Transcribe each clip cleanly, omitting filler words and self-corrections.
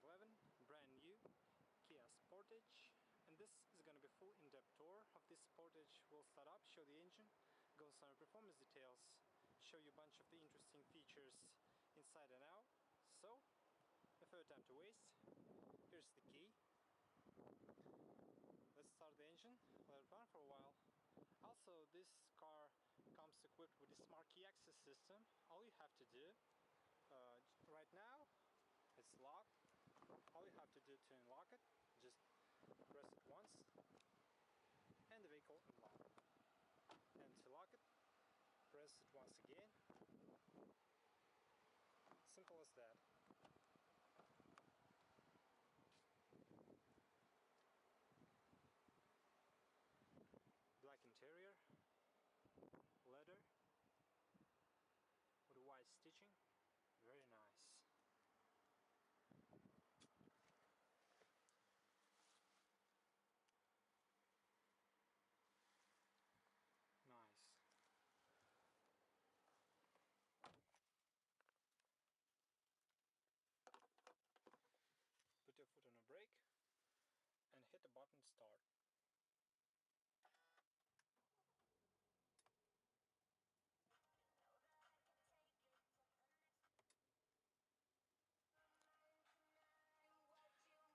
2011 brand new Kia Sportage, and this is going to be full in-depth tour of this Sportage. We'll start up, show the engine, go on some performance details, show you a bunch of the interesting features inside and out. So, no further time to waste, here's the key. Let's start the engine, let it run for a while. Also, this car comes equipped with the Smart Key Access system. All you have to do, right now, it's locked. All you have to do to unlock it, just press it once, and the vehicle unlocks. And to lock it, press it once again. Simple as that. Black interior, leather, with white stitching, very nice. Nice. Put your foot on the brake and hit the button start.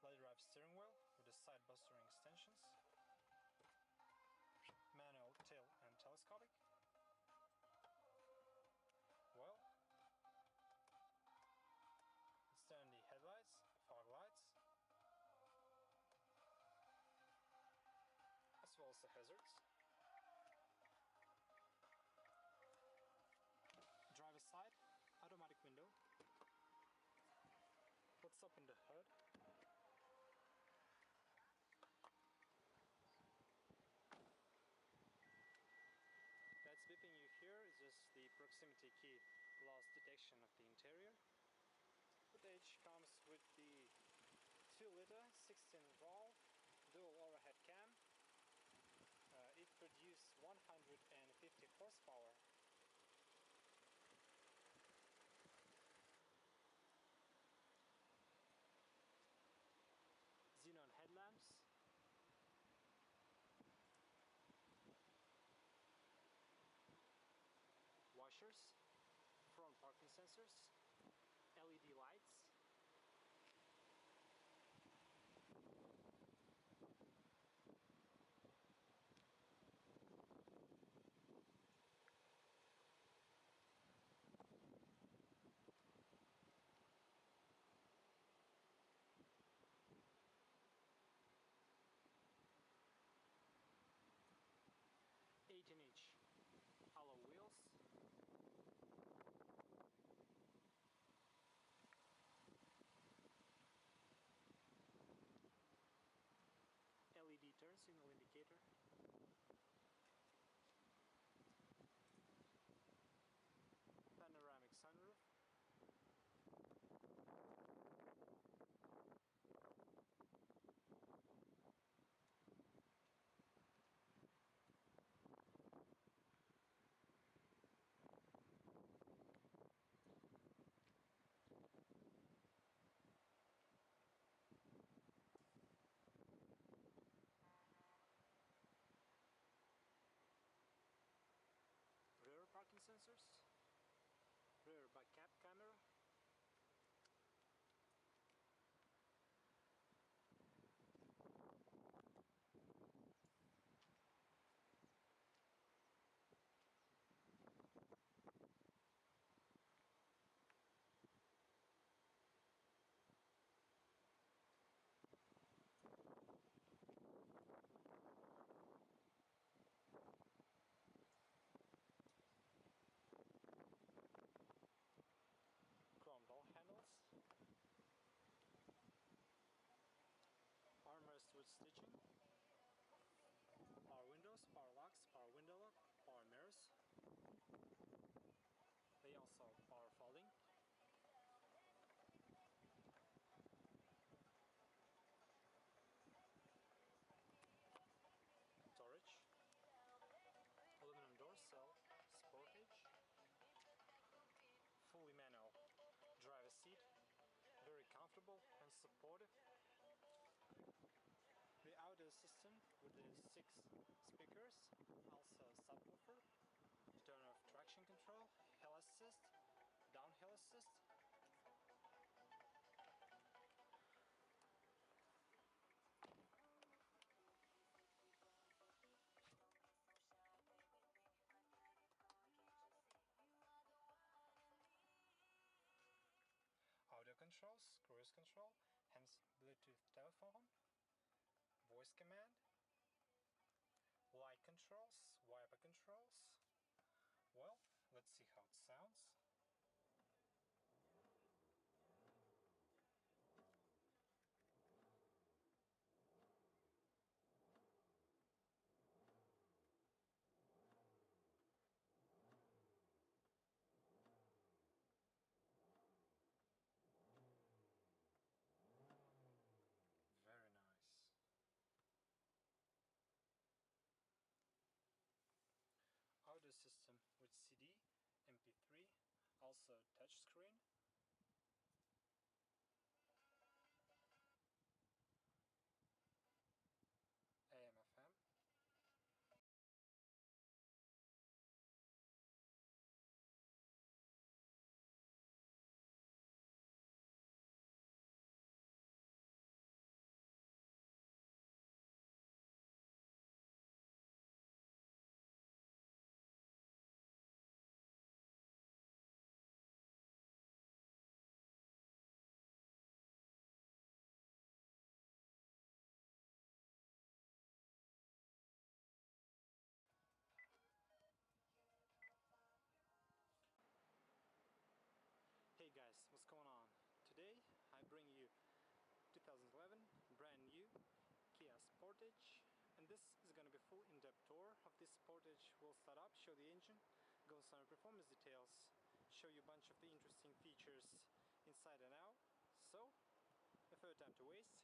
Leather wrapped steering wheel with the side bustering extensions, manual tail and telescopic. Well, let's turn the headlights, fog lights, as well as the hazards. Driver's side, automatic window. What's up in the hood? That's beeping you hear is just the proximity key loss detection of the interior. Footage comes with the 2-liter 16-valve dual overhead cam. It produced 150 horsepower. Xenon headlamps. Washers, front parking sensors, LED lights, (18-inch) alloy wheels, LED turn signal indicator, panoramic sunroof, rear parking sensors, rear back cab camera, comfortable and supportive. The audio system with the 6 speakers, also subwoofer, turn off traction control, hill assist, downhill assist. Audio controls, cruise control, hence Bluetooth telephone, voice command, light controls, wiper controls. Well, let's see how it sounds. Very nice. Audio system with CD, MP3, also touchscreen. AM/FM. Hey guys, what's going on? Today I bring you 2011 brand new Kia Sportage, and this is gonna be full in-depth tour of this Sportage. We'll start up, show the engine, go on some performance details, show you a bunch of the interesting features inside and out. So, no further time to waste,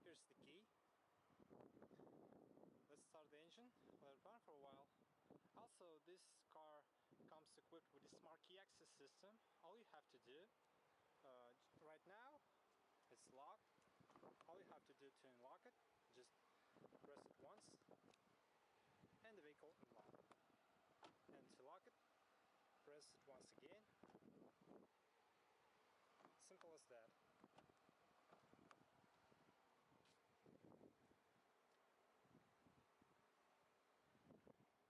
here's the key. Let's start the engine, let it run for a while. Also, this car comes equipped with the Smart Key Access system. All you have to do, right now, it's locked. All you have to do to unlock it, just press it once, and the vehicle unlocks. And to lock it, press it once again. Simple as that.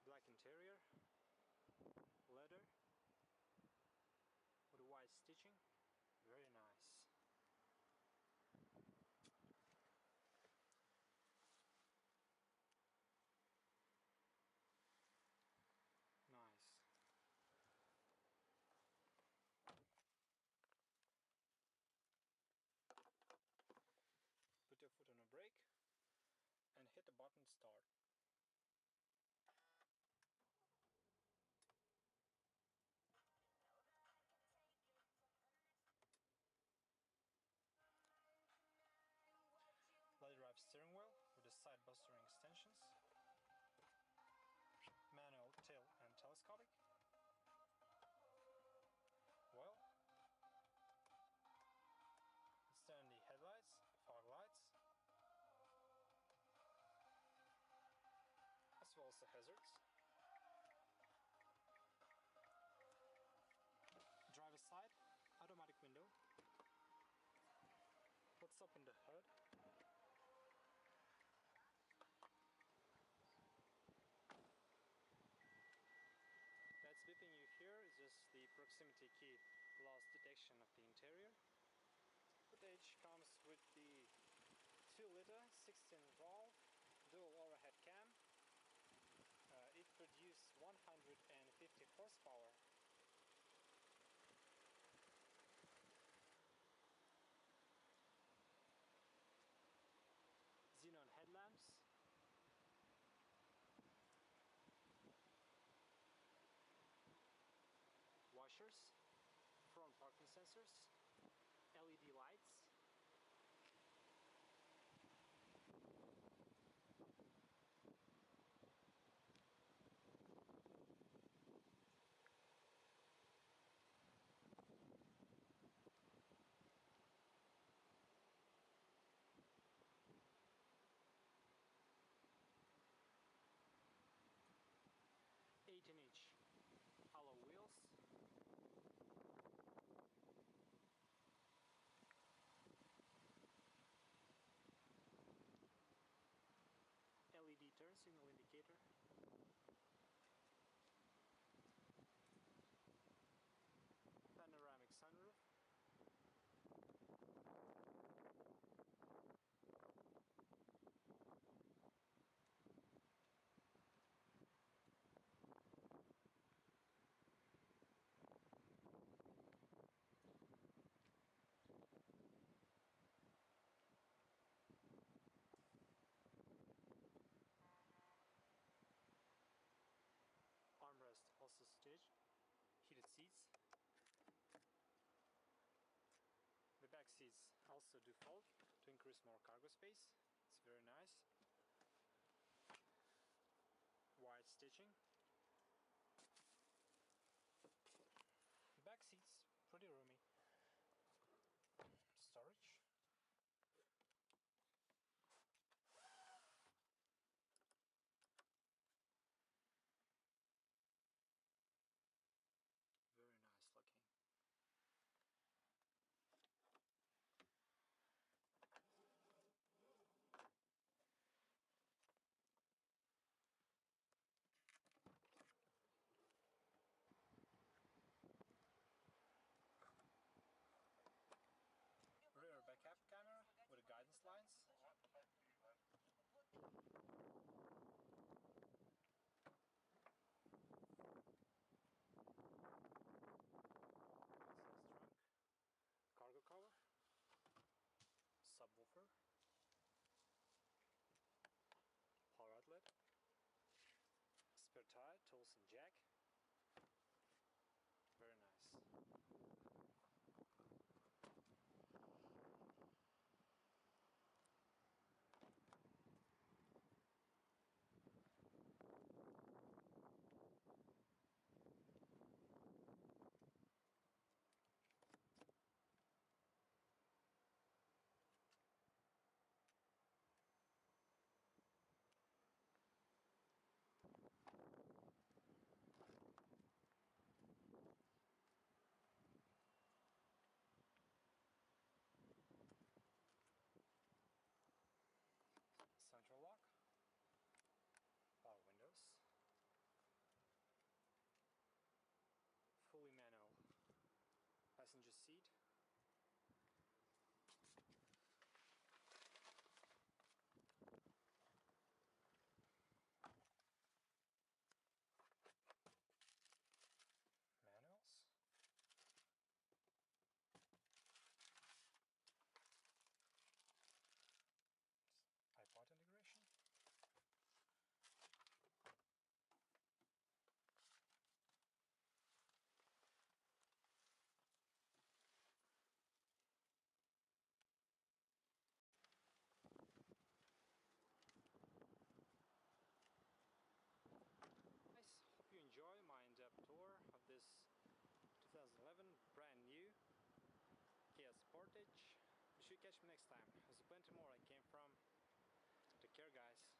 Black interior, leather, with white stitching, very nice. Nice. Put your foot on the brake and hit the button start. Leather wrapped steering wheel with the side bustering extensions, manual tail and telescopic. Well, standard headlights, fog lights, as well as the hazards. Driver's side, automatic window. What's up in the hood? That's beeping you here is just the proximity key loss detection of the interior. Footage comes with the 2-liter 16-valve dual overhead cam. It produced 150 horsepower. Xenon headlamps. Washers, front parking sensors, LED lights, signal indicator. Panoramic sunroof. Armrest also stitched. Heated seats. The back seats also do fold to increase more cargo space. It's very nice. Wide stitching. Back seats pretty roomy. Storage. Very nice looking. Rear backup camera with the guidance lines. Trunk. Cargo cover. Subwoofer. Power outlet. Spare tire, tools and jack. Very nice. Central lock. Power windows. Fully manual passenger seat. Manuals. iPod integration. Guys, hope you enjoy my in-depth tour of this 2011 brand new Kia Sportage. You should catch me next time. There's plenty more I came from. Take care, guys.